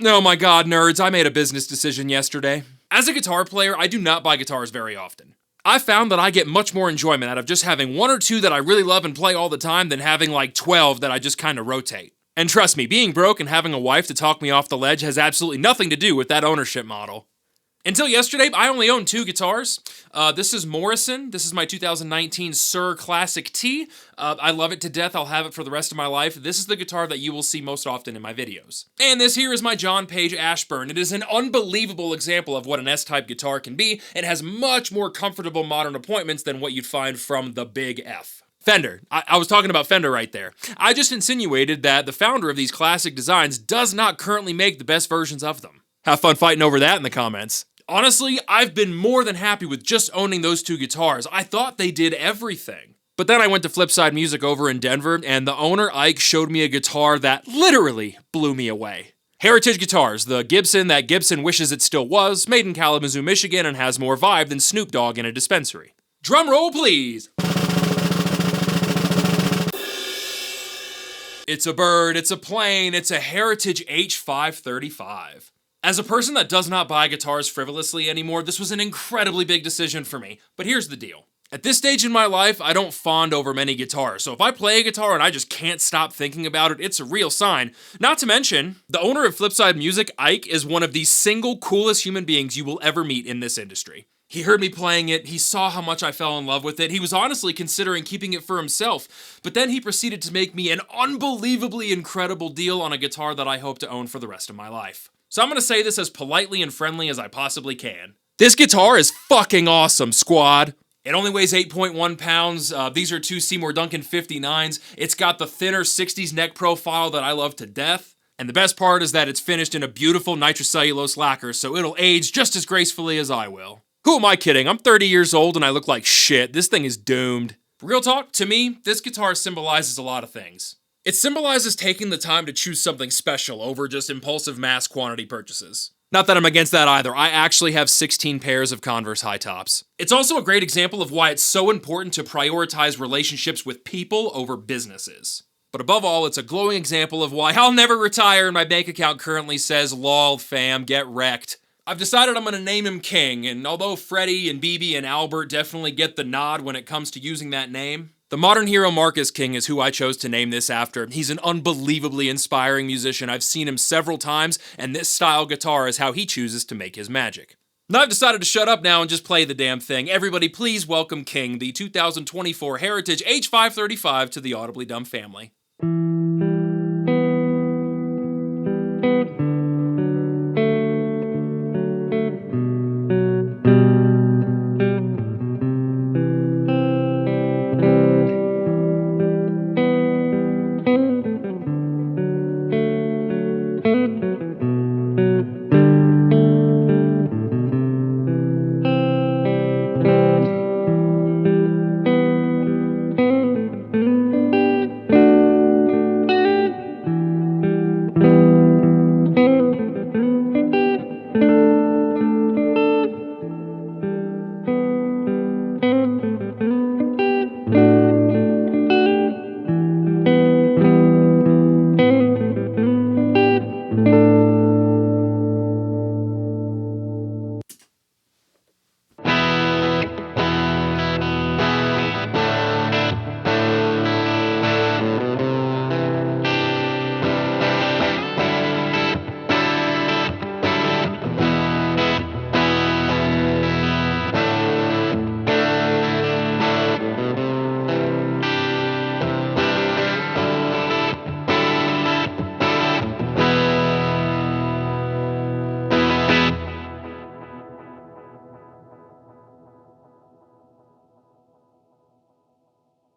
Oh my god, nerds, I made a business decision yesterday. As a guitar player, I do not buy guitars very often. I found that I get much more enjoyment out of just having one or two that I really love and play all the time than having like 12 that I just kind of rotate. And trust me, being broke and having a wife to talk me off the ledge has absolutely nothing to do with that ownership model. Until yesterday, I only owned two guitars. This is Morrison. This is my 2019 Sir Classic T. I love it to death. I'll have it for the rest of my life. This is the guitar that you will see most often in my videos. And this here is my John Page Ashburn. It is an unbelievable example of what an S-type guitar can be. It has much more comfortable modern appointments than what you'd find from the Big F. Fender. I was talking about Fender right there. I just insinuated that the founder of these classic designs does not currently make the best versions of them. Have fun fighting over that in the comments. Honestly, I've been more than happy with just owning those two guitars. I thought they did everything. But then I went to Flipside Music over in Denver, and the owner, Ike, showed me a guitar that literally blew me away. Heritage Guitars, the Gibson that Gibson wishes it still was, made in Kalamazoo, Michigan, and has more vibe than Snoop Dogg in a dispensary. Drum roll, please! It's a bird, it's a plane, it's a Heritage H535. As a person that does not buy guitars frivolously anymore, this was an incredibly big decision for me. But here's the deal. At this stage in my life, I don't fawn over many guitars, so if I play a guitar and I just can't stop thinking about it, it's a real sign. Not to mention, the owner of Flipside Music, Ike, is one of the single coolest human beings you will ever meet in this industry. He heard me playing it, he saw how much I fell in love with it, he was honestly considering keeping it for himself, but then he proceeded to make me an unbelievably incredible deal on a guitar that I hope to own for the rest of my life. So I'm gonna say this as politely and friendly as I possibly can. This guitar is fucking awesome, squad. It only weighs 8.1 pounds. These are two Seymour Duncan 59s. It's got the thinner 60s neck profile that I love to death. And the best part is that it's finished in a beautiful nitrocellulose lacquer, so it'll age just as gracefully as I will. Who am I kidding? I'm 30 years old and I look like shit. This thing is doomed. Real talk, to me, this guitar symbolizes a lot of things. It symbolizes taking the time to choose something special over just impulsive mass quantity purchases. Not that I'm against that either, I actually have 16 pairs of Converse high tops. It's also a great example of why it's so important to prioritize relationships with people over businesses. But above all, it's a glowing example of why I'll never retire and my bank account currently says, "Lol, fam, get wrecked." I've decided I'm gonna name him King, and although Freddie and BB and Albert definitely get the nod when it comes to using that name, the modern hero Marcus King is who I chose to name this after. He's an unbelievably inspiring musician. I've seen him several times, and this style guitar is how he chooses to make his magic. Now I've decided to shut up now and just play the damn thing. Everybody please welcome King, the 2024 Heritage H535 to the Audibly Dumb family.